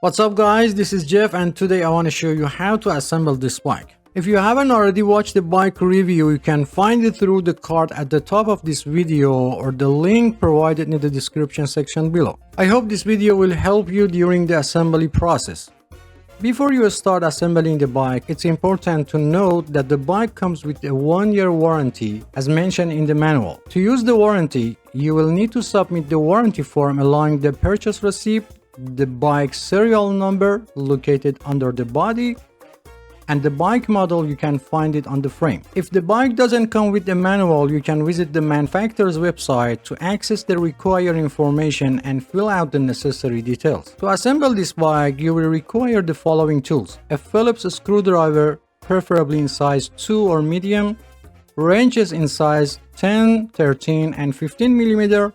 What's up guys, this is Jeff and today I want to show you how to assemble this bike. If you haven't already watched the bike review, you can find it through the card at the top of this video or the link provided in the description section below. I hope this video will help you during the assembly process. Before you start assembling the bike, it's important to note that the bike comes with a 1-year warranty as mentioned in the manual. To use the warranty, you will need to submit the warranty form along the purchase receipt, the bike serial number located under the body, and the bike model. You can find it on the frame. If the bike doesn't come with the manual, you can visit the manufacturer's website to access the required information and fill out the necessary details. To assemble this bike, you will require the following tools: a Phillips screwdriver, preferably in size 2 or medium, wrenches in size 10, 13, and 15 mm,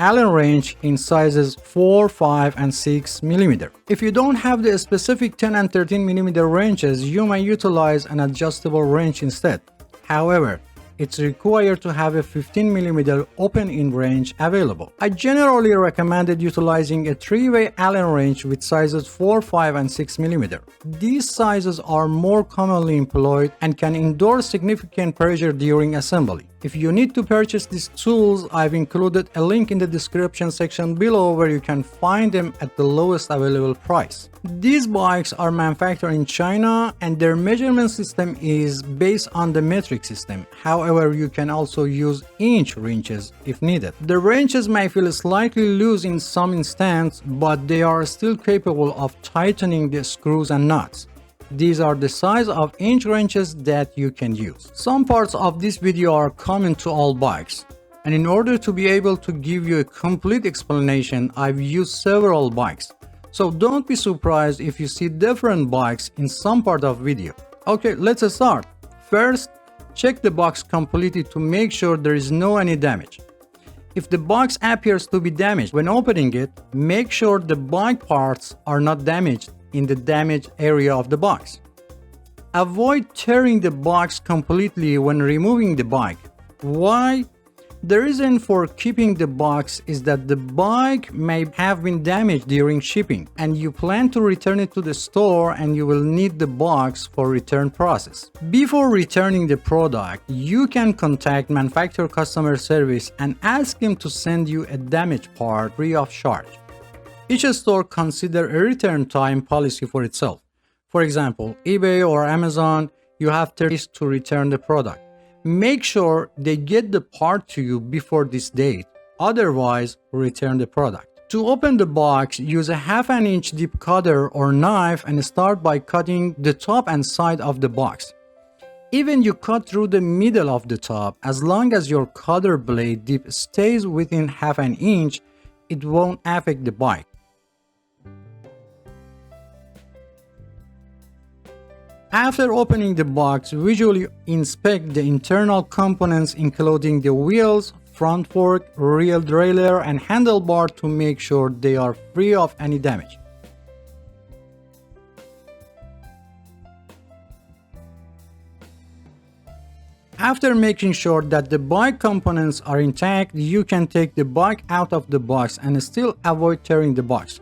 Allen wrench in sizes 4, 5, and 6 mm. If you don't have the specific 10 and 13 mm wrenches, you may utilize an adjustable wrench instead. However, it's required to have a 15 mm open-end wrench available. I generally recommended utilizing a 3-way Allen wrench with sizes 4, 5, and 6 mm. These sizes are more commonly employed and can endure significant pressure during assembly. If you need to purchase these tools, I've included a link in the description section below where you can find them at the lowest available price. These bikes are manufactured in China and their measurement system is based on the metric system. However, you can also use inch wrenches if needed. The wrenches may feel slightly loose in some instances, but they are still capable of tightening the screws and nuts. These are the size of inch wrenches that you can use. Some parts of this video are common to all bikes, and in order to be able to give you a complete explanation, I've used several bikes. So don't be surprised if you see different bikes in some part of video. Okay, let's start. First, check the box completely to make sure there is no any damage. If the box appears to be damaged when opening it, make sure the bike parts are not damaged in the damaged area of the box. Avoid tearing the box completely when removing the bike. Why? The reason for keeping the box is that the bike may have been damaged during shipping and you plan to return it to the store and you will need the box for return process. Before returning the product, you can contact manufacturer customer service and ask them to send you a damaged part free of charge. Each store considers a return time policy for itself. For example, eBay or Amazon, you have 30 days to return the product. Make sure they get the part to you before this date, otherwise return the product. To open the box, use a 1/2 inch deep cutter or knife and start by cutting the top and side of the box. Even you cut through the middle of the top, as long as your cutter blade dip stays within 1/2 inch, it won't affect the bike. After opening the box, visually inspect the internal components including the wheels, front fork, rear derailleur, and handlebar to make sure they are free of any damage. After making sure that the bike components are intact, you can take the bike out of the box and still avoid tearing the box.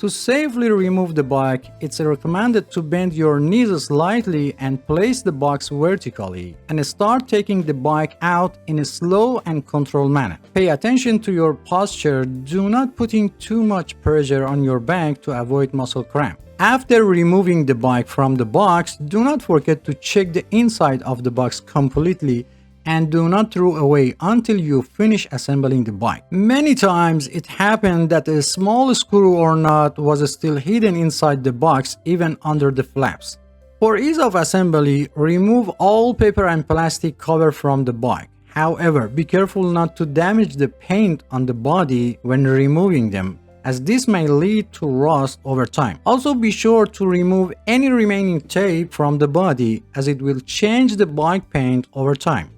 To safely remove the bike, it's recommended to bend your knees slightly and place the box vertically and start taking the bike out in a slow and controlled manner. Pay attention to your posture. Do not put in too much pressure on your back to avoid muscle cramp. After removing the bike from the box, do not forget to check the inside of the box completely and do not throw away until you finish assembling the bike. Many times it happened that a small screw or nut was still hidden inside the box, even under the flaps. For ease of assembly, remove all paper and plastic cover from the bike. However, be careful not to damage the paint on the body when removing them, as this may lead to rust over time. Also be sure to remove any remaining tape from the body, as it will change the bike paint over time.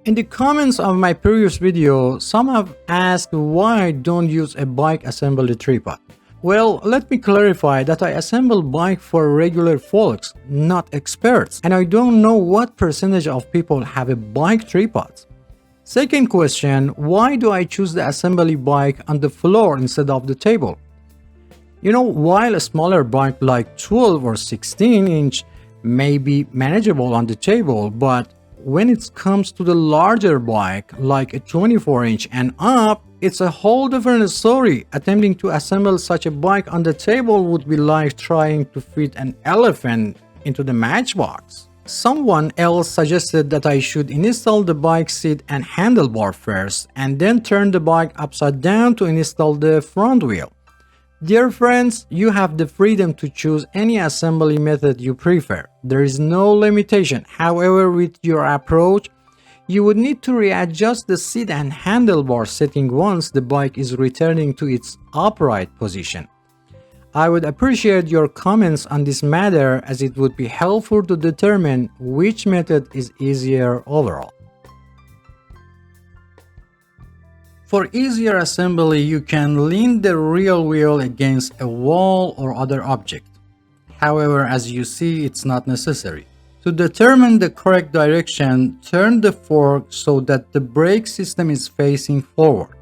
In the comments of my previous video, some have asked why I don't use a bike assembly tripod. Well, let me clarify that I assemble bike for regular folks, not experts, and I don't know what percentage of people have a bike tripod. Second question, why do I choose the assembly bike on the floor instead of the table? You know, while a smaller bike like 12 or 16 inch may be manageable on the table, but when it comes to the larger bike like a 24 inch and up, it's a whole different story. Attempting to assemble such a bike on the table would be like trying to fit an elephant into the matchbox. Someone else suggested that I should install the bike seat and handlebar first and then turn the bike upside down to install the front wheel. Dear friends, you have the freedom to choose any assembly method you prefer. There is no limitation. However, with your approach, you would need to readjust the seat and handlebar setting once the bike is returning to its upright position. I would appreciate your comments on this matter, as it would be helpful to determine which method is easier overall. For easier assembly, you can lean the rear wheel against a wall or other object. However, as you see, it's not necessary. To determine the correct direction, turn the fork so that the brake system is facing forward.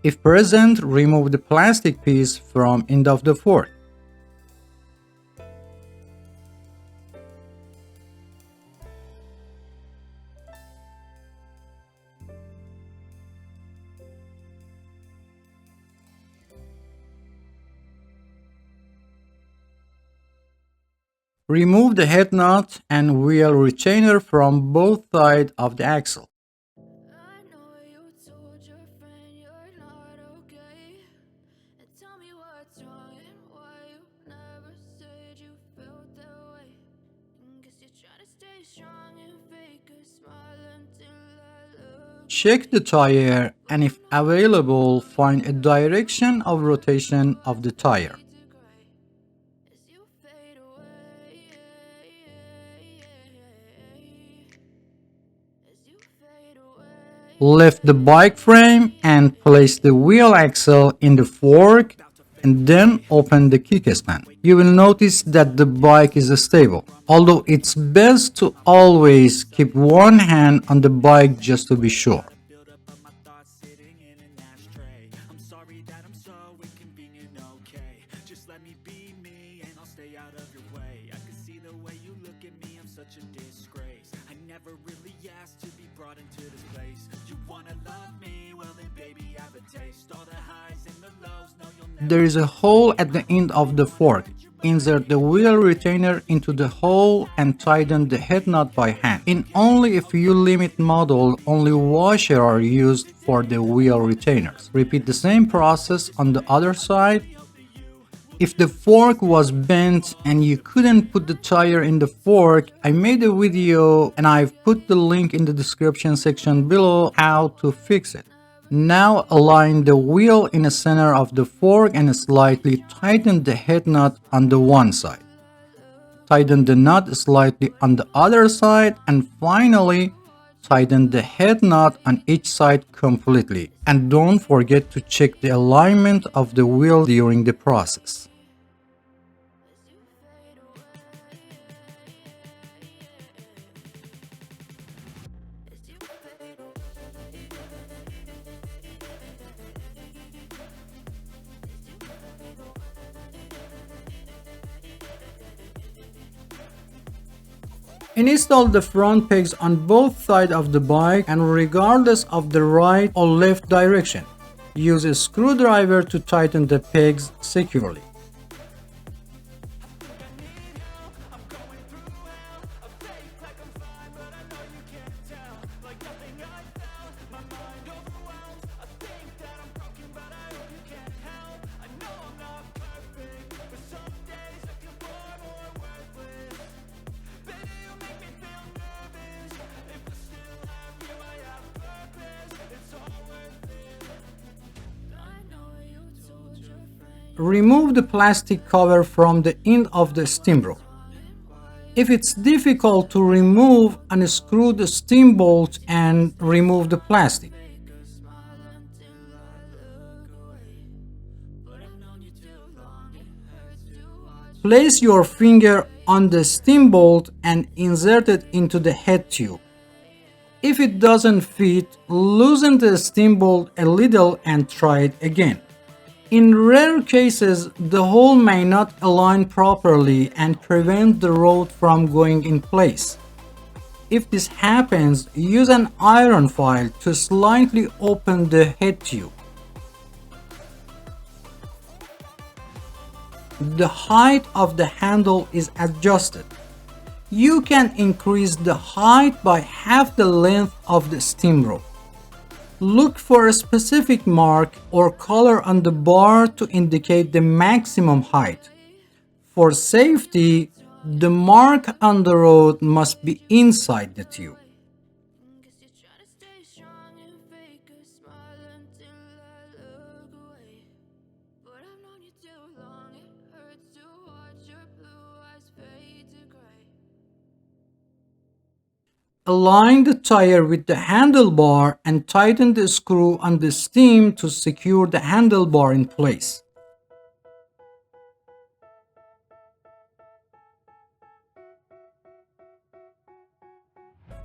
If present, remove the plastic piece from end of the fork. Remove the head nut and wheel retainer from both sides of the axle. Check the tire and, if available, find a direction of rotation of the tire. Lift the bike frame and place the wheel axle in the fork and then open the kickstand. You will notice that the bike is stable, although it's best to always keep one hand on the bike just to be sure. There is a hole at the end of the fork. Insert the wheel retainer into the hole and tighten the head nut by hand. In only a few limit models, only washers are used for the wheel retainers. Repeat the same process on the other side. If the fork was bent and you couldn't put the tire in the fork, I made a video and I've put the link in the description section below how to fix it. Now align the wheel in the center of the fork and slightly tighten the head nut on the one side. Tighten the nut slightly on the other side, and finally tighten the head nut on each side completely. And don't forget to check the alignment of the wheel during the process. Install the front pegs on both sides of the bike and regardless of the right or left direction. Use a screwdriver to tighten the pegs securely. Remove the plastic cover from the end of the steamboat. If it's difficult to remove, unscrew the steamboat and remove the plastic. Place your finger on the steamboat and insert it into the head tube. If it doesn't fit, loosen the steam bolt a little and try it again. In rare cases, the hole may not align properly and prevent the rod from going in place. If this happens, use an iron file to slightly open the head tube. The height of the handle is adjusted. You can increase the height by half the length of the steam rod. Look for a specific mark or color on the bar to indicate the maximum height. For safety, the mark on the rod must be inside the tube. Align the tire with the handlebar and tighten the screw on the stem to secure the handlebar in place.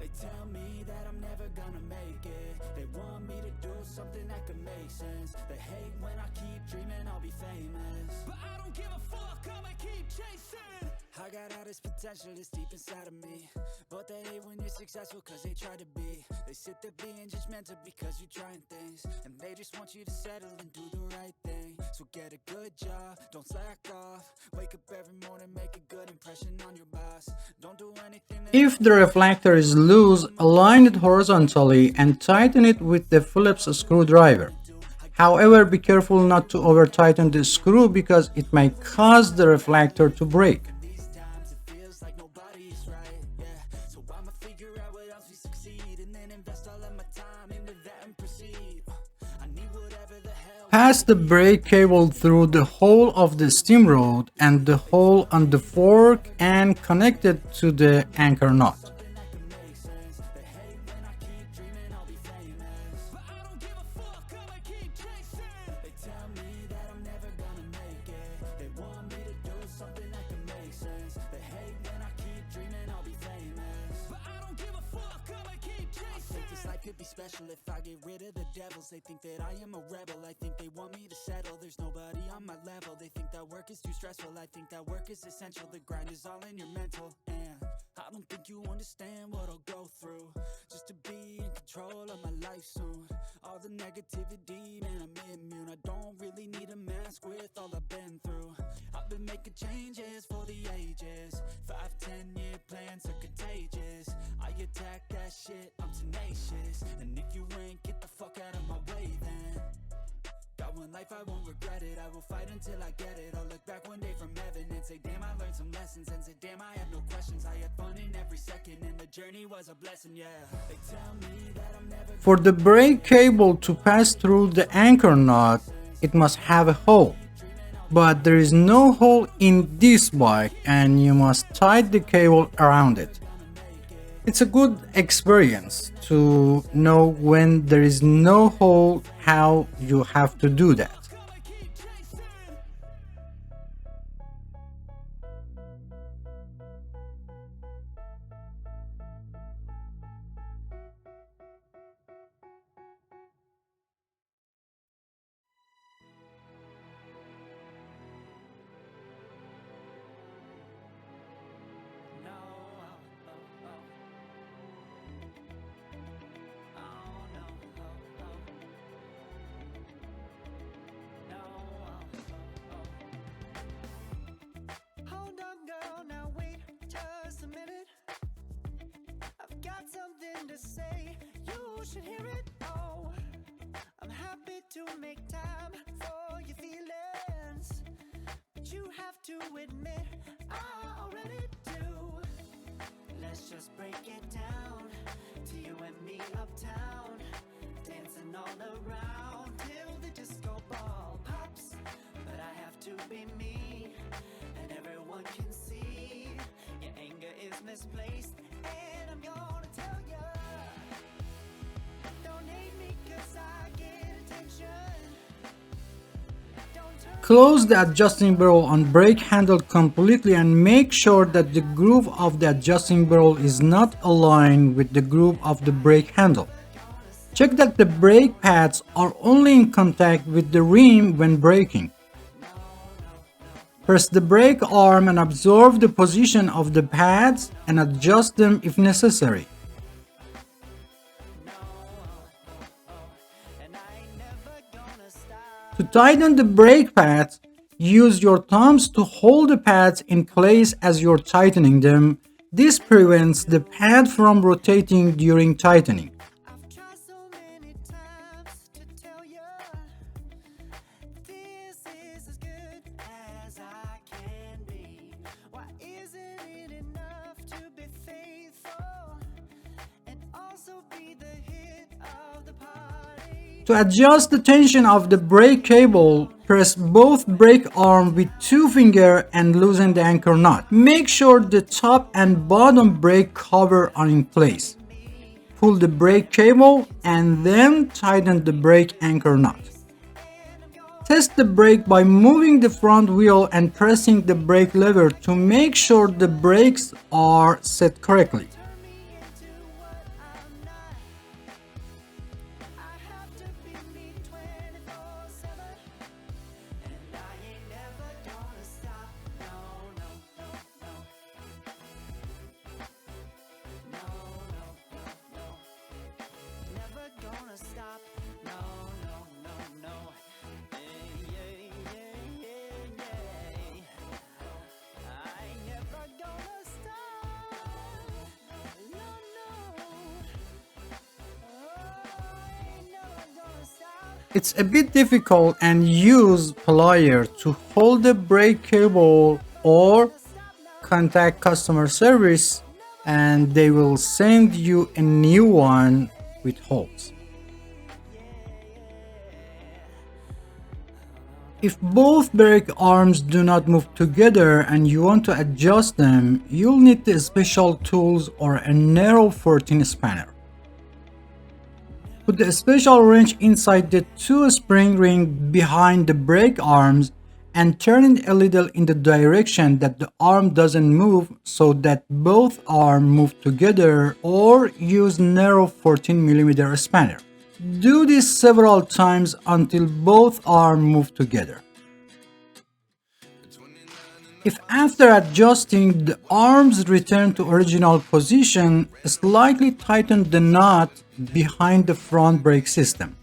They tell me that I'm never gonna make it. They want me to do something that could make sense. They hate when I keep dreaming I'll be famous, but I don't give a fuck, I'ma keep chasing. I got all this potential that's deep inside of me, but they hate when you're successful cause they try to be. They sit there being judgmental because you're trying things, and they just want you to settle and do the right thing. So get a good job, don't slack off. Wake up every morning, make a good impression on your boss. Don't do anything that If the reflector is loose, align it horizontally and tighten it with the Phillips screwdriver. However, be careful not to over-tighten the screw because it may cause the reflector to break. these times it feels like nobody's right, yeah. So I'ma figure out what else we succeed, and then invest all of my time into that and proceed. I need whatever the hell. Pass the brake cable through the hole of the steam rod and the hole on the fork and connect it to the anchor nut. Could be special if I get rid of the devils. They think that I am a rebel. I think they want me to settle. There's nobody on my level. They think that work is too stressful. I think that work is essential. The grind is all in your mental, and I don't think you understand what I'll go through just to be in control of my life soon. All the negativity, man, I'm immune. I don't really need a mask with all I've been through. I've been making changes for the ages. 5-10 year plans are contagious. I attack that shit, I'm tenacious. And if you ain't, get the fuck out of my way then. Got one life, I won't regret it. I will fight until I get it. I'll look back one day from heaven and say, damn, I learned some lessons. And say, damn, I have no questions. I had fun in every second, and the journey was a blessing, yeah. They tell me that I'm never. For the brake cable to pass through the anchor nut, it must have a hole. But there is no hole in this bike and you must tie the cable around it. It's a good experience to know when there is no hole how you have to do that. Hold on, girl, now wait just a minute. I've got something to say, you should hear it. Oh, I'm happy to make time for your feelings, but you have to admit I already do. Let's just break it down to you and me uptown, dancing all around till the disco ball pops. But I have to be me, and everyone can see your anger is misplaced, and I'm gonna tell ya, don't hate me 'cause I get attention. Don't turn Close the adjusting barrel on brake handle completely and make sure that the groove of the adjusting barrel is not aligned with the groove of the brake handle. Check that the brake pads are only in contact with the rim when braking. Press the brake arm and observe the position of the pads and adjust them if necessary. To tighten the brake pads, use your thumbs to hold the pads in place as you're tightening them. This prevents the pad from rotating during tightening. To adjust the tension of the brake cable, press both brake arms with 2 fingers and loosen the anchor knot. Make sure the top and bottom brake cover are in place. Pull the brake cable and then tighten the brake anchor knot. Test the brake by moving the front wheel and pressing the brake lever to make sure the brakes are set correctly. It's a bit difficult and use plier to hold the brake cable or contact customer service and they will send you a new one with holes. If both brake arms do not move together and you want to adjust them, you'll need the special tools or a narrow 14 spanner. Put the special wrench inside the 2 spring rings behind the brake arms and turn it a little in the direction that the arm doesn't move so that both arms move together, or use narrow 14mm spanner. Do this several times until both arms move together. If after adjusting the arms return to original position, slightly tighten the knot behind the front brake system.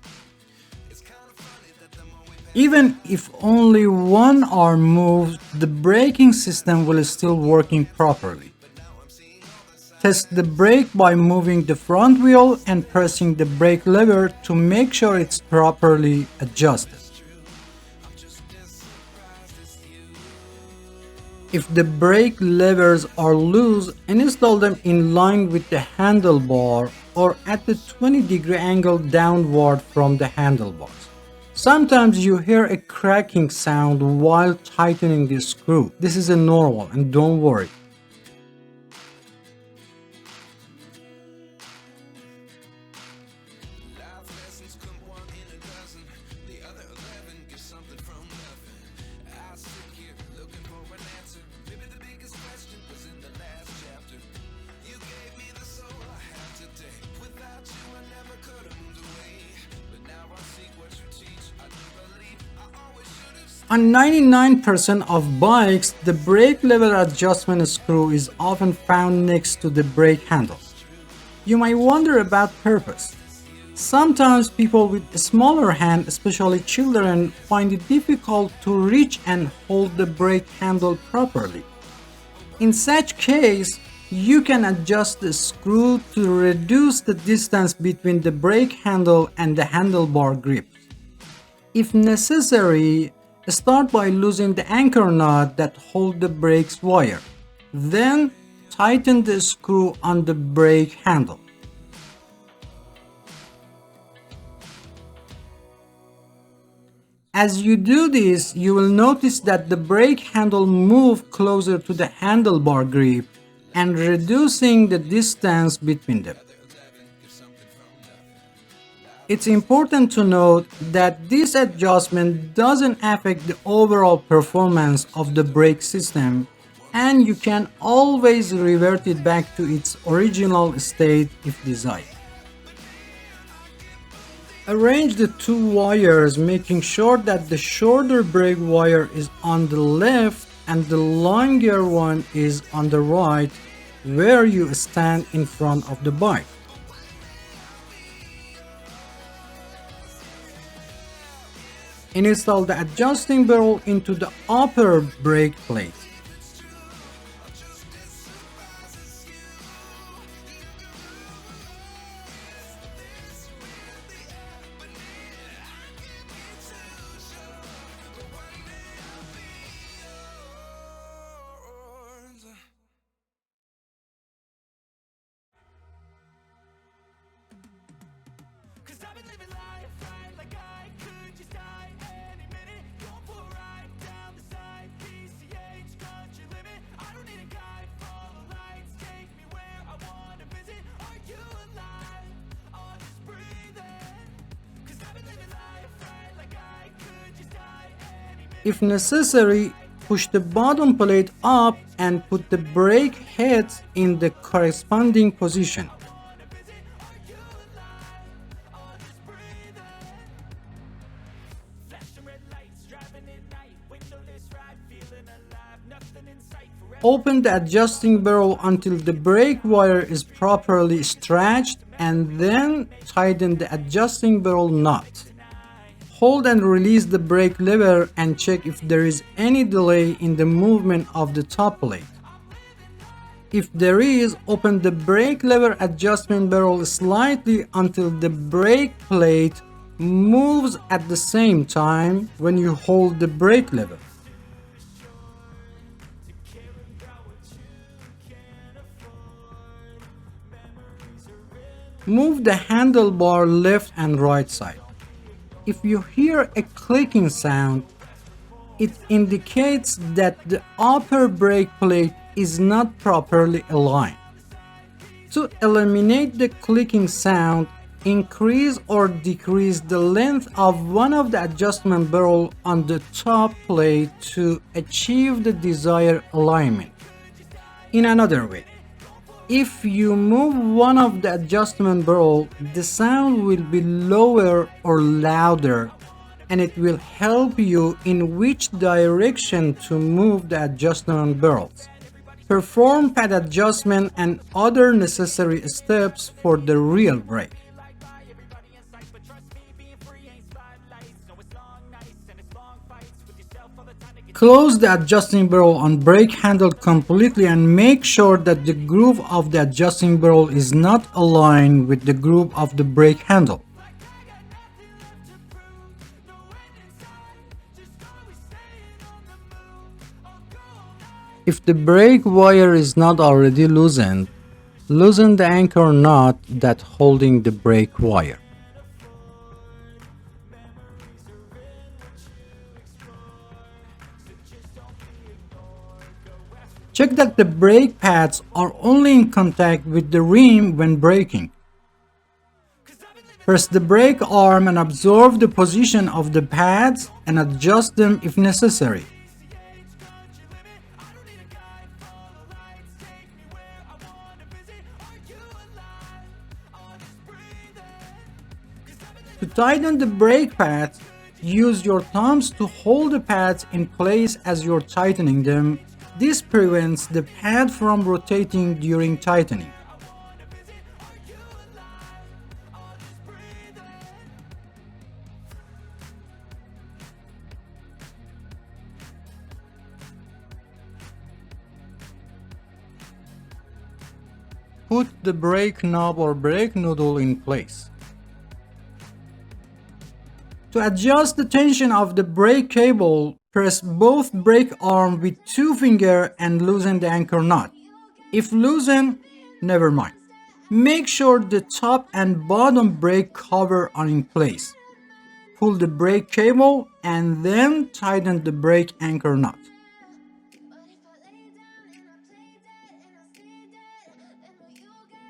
Even if only one arm moves, the braking system will still working properly. Test the brake by moving the front wheel and pressing the brake lever to make sure it's properly adjusted. If the brake levers are loose, install them in line with the handlebar or at the 20-degree angle downward from the handlebars. Sometimes you hear a cracking sound while tightening the screw. This is normal and don't worry. On 99% of bikes, the brake lever adjustment screw is often found next to the brake handle. You might wonder about purpose. Sometimes people with a smaller hand, especially children, find it difficult to reach and hold the brake handle properly. In such case, you can adjust the screw to reduce the distance between the brake handle and the handlebar grip. If necessary, start by loosening the anchor knot that holds the brake's wire. Then tighten the screw on the brake handle. As you do this, you will notice that the brake handle moves closer to the handlebar grip and reducing the distance between them. It's important to note that this adjustment doesn't affect the overall performance of the brake system, and you can always revert it back to its original state if desired. Arrange the two wires, making sure that the shorter brake wire is on the left and the longer one is on the right, where you stand in front of the bike. Install the adjusting barrel into the upper brake plate. If necessary, push the bottom plate up and put the brake heads in the corresponding position. Open the adjusting barrel until the brake wire is properly stretched and then tighten the adjusting barrel nut. Hold and release the brake lever and check if there is any delay in the movement of the top plate. If there is, open the brake lever adjustment barrel slightly until the brake plate moves at the same time when you hold the brake lever. Move the handlebar left and right side. If you hear a clicking sound, it indicates that the upper brake plate is not properly aligned. To eliminate the clicking sound, increase or decrease the length of one of the adjustment barrel on the top plate to achieve the desired alignment. In another way, if you move one of the adjustment barrel, the sound will be lower or louder, and it will help you in which direction to move the adjustment barrels. Perform pad adjustment and other necessary steps for the real brake. Close the adjusting barrel on brake handle completely and make sure that the groove of the adjusting barrel is not aligned with the groove of the brake handle. If the brake wire is not already loosened, loosen the anchor knot that's holding the brake wire. Check that the brake pads are only in contact with the rim when braking. Press the brake arm and observe the position of the pads and adjust them if necessary. To tighten the brake pads, use your thumbs to hold the pads in place as you're tightening them. This prevents the pad from rotating during tightening. Put the brake knob or brake noodle in place. To adjust the tension of the brake cable, press both brake arm with two fingers and loosen the anchor knot. If loosened, never mind. Make sure the top and bottom brake cover are in place. Pull the brake cable and then tighten the brake anchor knot.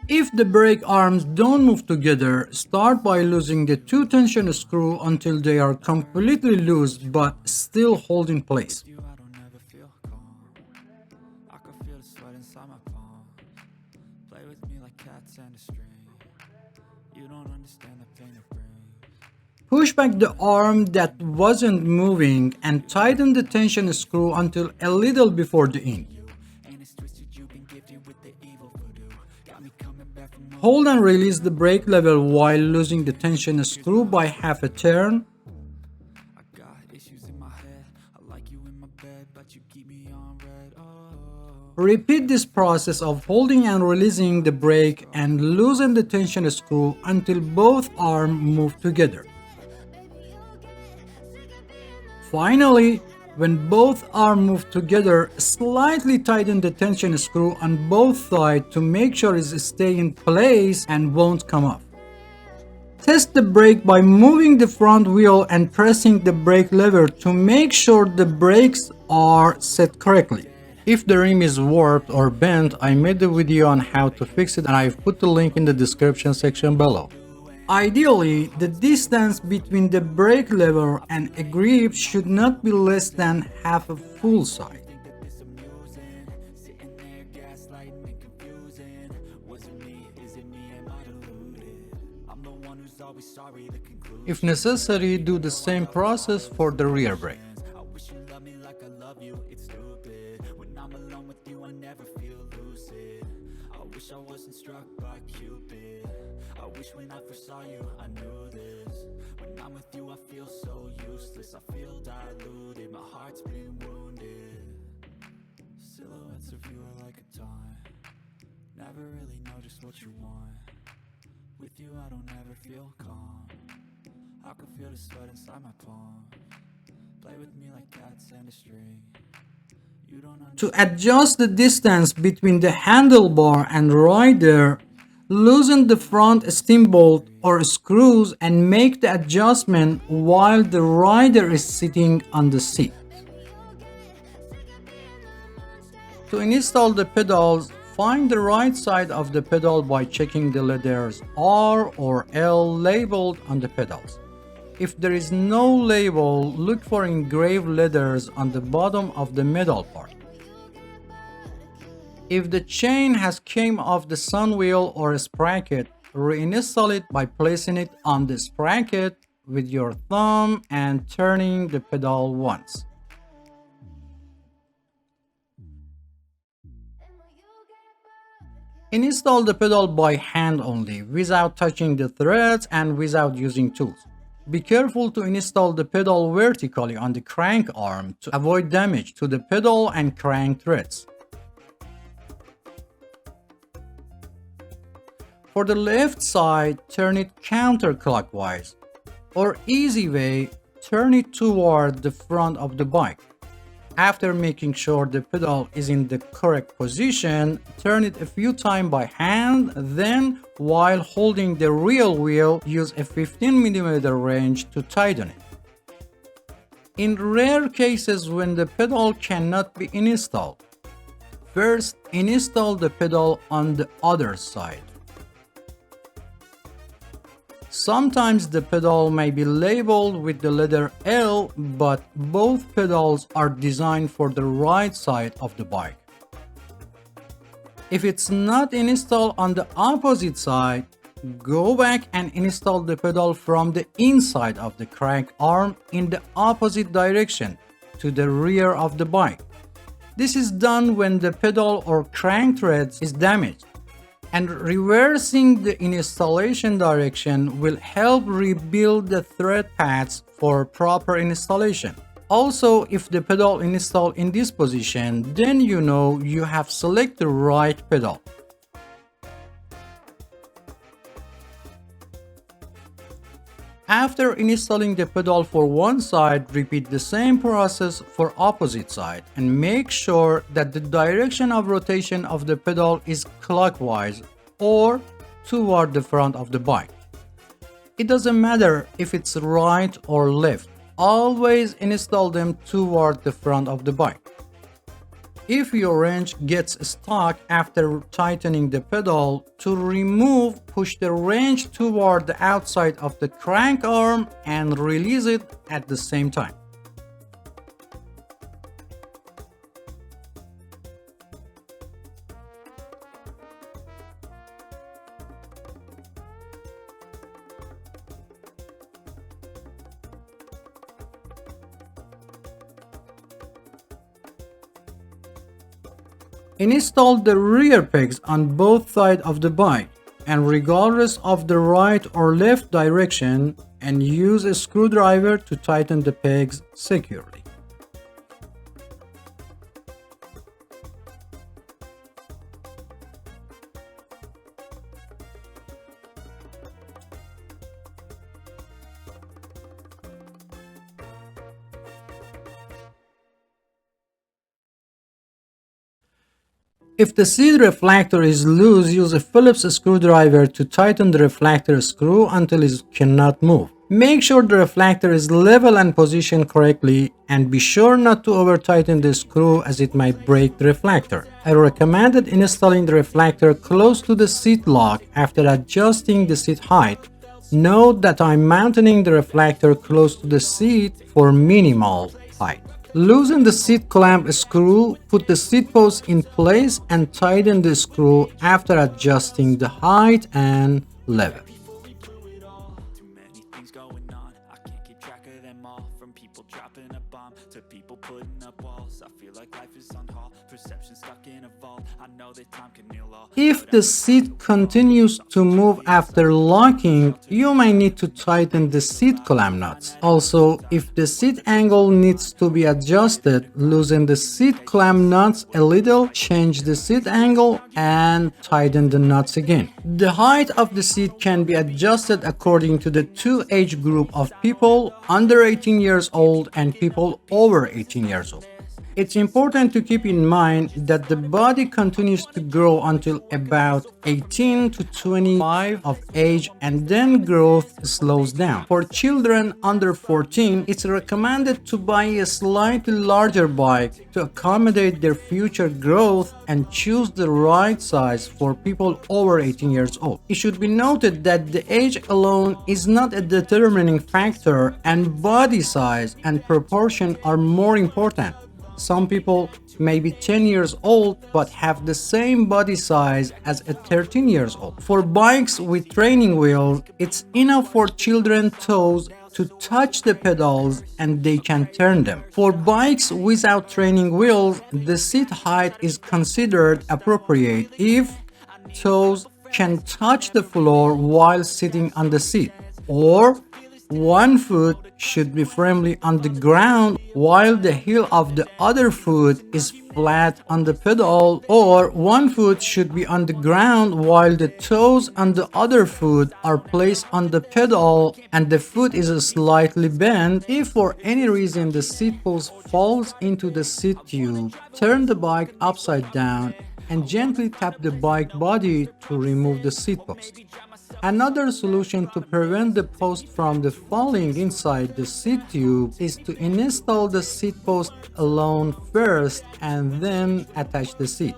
If the brake arms don't move together, start by loosening the two tension screws until they are completely loose but still hold in place. I don't ever feel calm. I can feel the sweat inside my palms. Play with me like cats and a string. You don't understand the pain it brings. Push back the arm that wasn't moving and tighten the tension screw until a little before the end. And it's twisted, you've been gifted with the evil voodoo. Got me coming back from Hold and release the brake lever while losing the tension screw by half a turn. I got issues in my head. I like you in my bed, but you keep me on red. Oh. Repeat this process of holding and releasing the brake and loosen the tension screw until both arms move together. Finally, when both arms move together, slightly tighten the tension screw on both sides to make sure it stays in place and won't come off. Test the brake by moving the front wheel and pressing the brake lever to make sure the brakes are set correctly. If the rim is warped or bent, I made a video on how to fix it and I've put the link in the description section below. Ideally, the distance between the brake lever and a grip should not be less than half a full size. Sitting there gaslighting and confusing. Was it me? Is it me? Am I deluded? I'm the one who's always sorry. The conclusion. If necessary, do the same process for the rear brake. I wish you loved me like I love you. It's stupid. When I'm alone with you, I never feel lucid. I wish I wasn't struck by Cupid. I wish when I first saw you, I knew this. When I'm with you, I feel so useless. I feel diluted. My heart's been wounded. Silhouettes of you are like a taunt. Never really know just what you want. With you, I don't ever feel calm. I can feel the sweat inside my palms. Play with me like cats and a string. You don't understand. To adjust the distance between the handlebar and rider, loosen the front steam bolt or screws and make the adjustment while the rider is sitting on the seat. To install the pedals, find the right side of the pedal by checking the letters R or L labeled on the pedals. If there is no label, look for engraved letters on the bottom of the metal part. If the chain has came off the sun wheel or sprocket, reinstall it by placing it on the sprocket with your thumb and turning the pedal once. Install the pedal by hand only, without touching the threads and without using tools. Be careful to install the pedal vertically on the crank arm to avoid damage to the pedal and crank threads. For the left side, turn it counterclockwise, or easy way, turn it toward the front of the bike. After making sure the pedal is in the correct position, turn it a few times by hand, then while holding the rear wheel, use a 15mm wrench to tighten it. In rare cases when the pedal cannot be installed, first install the pedal on the other side. Sometimes the pedal may be labeled with the letter L, but both pedals are designed for the right side of the bike. If it's not installed on the opposite side, go back and install the pedal from the inside of the crank arm in the opposite direction to the rear of the bike. This is done when the pedal or crank thread is damaged. And reversing the installation direction will help rebuild the thread paths for proper installation. Also, if the pedal installed in this position, then you know you have selected the right pedal. After installing the pedal for one side, repeat the same process for opposite side and make sure that the direction of rotation of the pedal is clockwise or toward the front of the bike. It doesn't matter if it's right or left, always install them toward the front of the bike. If your wrench gets stuck after tightening the pedal, to remove, push the wrench toward the outside of the crank arm and release it at the same time. Install the rear pegs on both sides of the bike and regardless of the right or left direction, and use a screwdriver to tighten the pegs securely. If the seat reflector is loose, use a Phillips screwdriver to tighten the reflector screw until it cannot move. Make sure the reflector is level and positioned correctly, and be sure not to over-tighten the screw as it might break the reflector. I recommended installing the reflector close to the seat lock after adjusting the seat height. Note that I'm mounting the reflector close to the seat for minimal height. Loosen the seat clamp screw, put the seat post in place and tighten the screw after adjusting the height and level. Too many things going on, I can't keep track of them all. From people dropping a bomb to people putting up walls. I feel like life is on hold, perception stuck in a vault. I know that time can heal all. If the seat continues to move after locking, you may need to tighten the seat clamp nuts. Also, if the seat angle needs to be adjusted, loosen the seat clamp nuts a little, change the seat angle, and tighten the nuts again. The height of the seat can be adjusted according to the two age group of people under 18 years old and people over 18 years old. It's important to keep in mind that the body continues to grow until about 18 to 25 of age, and then growth slows down. For children under 14, it's recommended to buy a slightly larger bike to accommodate their future growth and choose the right size for people over 18 years old. It should be noted that the age alone is not a determining factor, and body size and proportion are more important. Some people may be 10 years old but have the same body size as a 13 years old. For bikes with training wheels, it's enough for children's toes to touch the pedals and they can turn them. For bikes without training wheels, the seat height is considered appropriate if toes can touch the floor while sitting on the seat, or one foot should be firmly on the ground while the heel of the other foot is flat on the pedal, or one foot should be on the ground while the toes on the other foot are placed on the pedal and the foot is slightly bent. If for any reason the seat post falls into the seat tube, turn the bike upside down and gently tap the bike body to remove the seat post. Another solution to prevent the post from falling inside the seat tube is to install the seat post alone first and then attach the seat.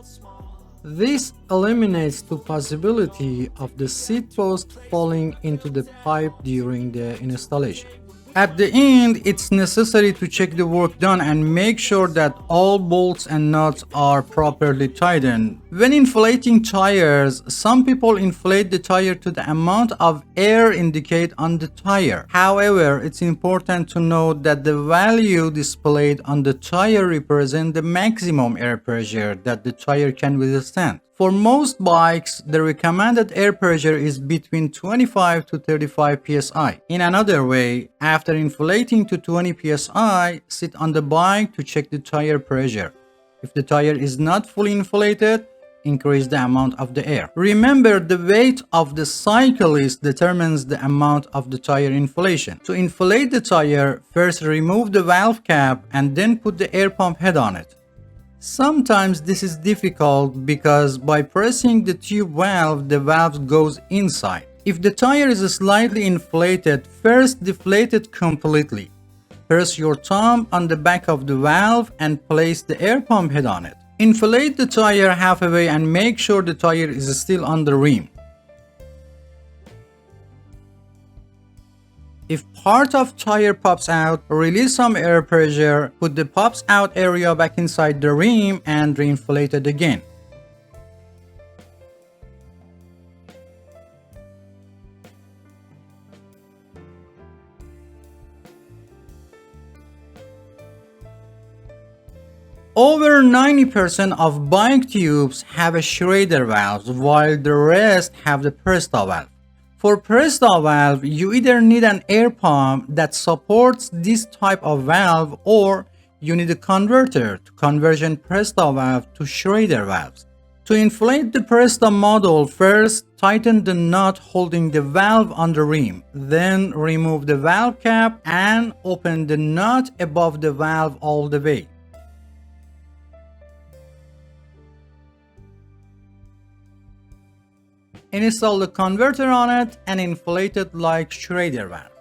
This eliminates the possibility of the seat post falling into the pipe during the installation. At the end, it's necessary to check the work done and make sure that all bolts and nuts are properly tightened. When inflating tires, some people inflate the tire to the amount of air indicated on the tire. However, it's important to note that the value displayed on the tire represents the maximum air pressure that the tire can withstand. For most bikes, the recommended air pressure is between 25 to 35 psi. In another way, after inflating to 20 psi, sit on the bike to check the tire pressure. If the tire is not fully inflated, increase the amount of the air. Remember, the weight of the cyclist determines the amount of the tire inflation. To inflate the tire, first remove the valve cap and then put the air pump head on it. Sometimes this is difficult because by pressing the tube valve, the valve goes inside. If the tire is slightly inflated, first deflate it completely. Press your thumb on the back of the valve and place the air pump head on it. Inflate the tire halfway and make sure the tire is still on the rim. If part of tire pops out, release some air pressure, put the pops out area back inside the rim and reinflate it again. Over 90% of bike tubes have a Schrader valve, while the rest have the Presta valve. For Presta valve, you either need an air pump that supports this type of valve, or you need a converter to conversion Presta valve to Schrader valves. To inflate the Presta model, first tighten the nut holding the valve on the rim, then remove the valve cap and open the nut above the valve all the way. Install the converter on it and inflate it like Schrader valve.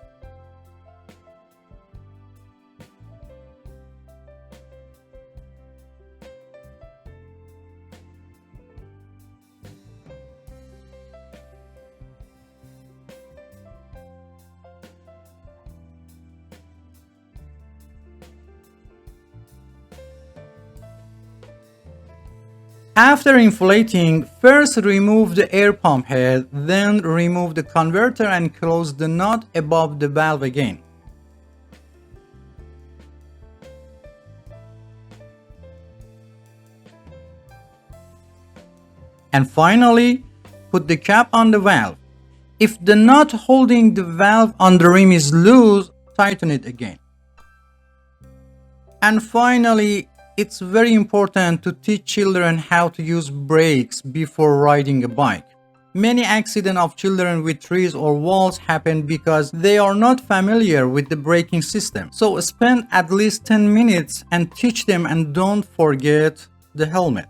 After inflating, first remove the air pump head, then remove the converter and close the nut above the valve again. And finally, put the cap on the valve. If the nut holding the valve on the rim is loose, tighten it again. And finally, it's very important to teach children how to use brakes before riding a bike. Many accidents of children with trees or walls happen because they are not familiar with the braking system. So spend at least 10 minutes and teach them, and don't forget the helmet.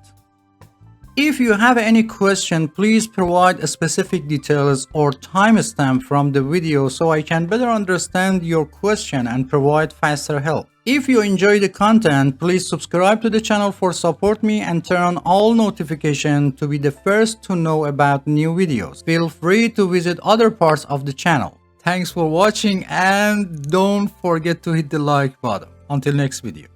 If you have any question, please provide specific details or timestamp from the video so I can better understand your question and provide faster help. If you enjoy the content, please subscribe to the channel for support me and turn on all notifications to be the first to know about new videos. Feel free to visit other parts of the channel. Thanks for watching and don't forget to hit the like button. Until next video.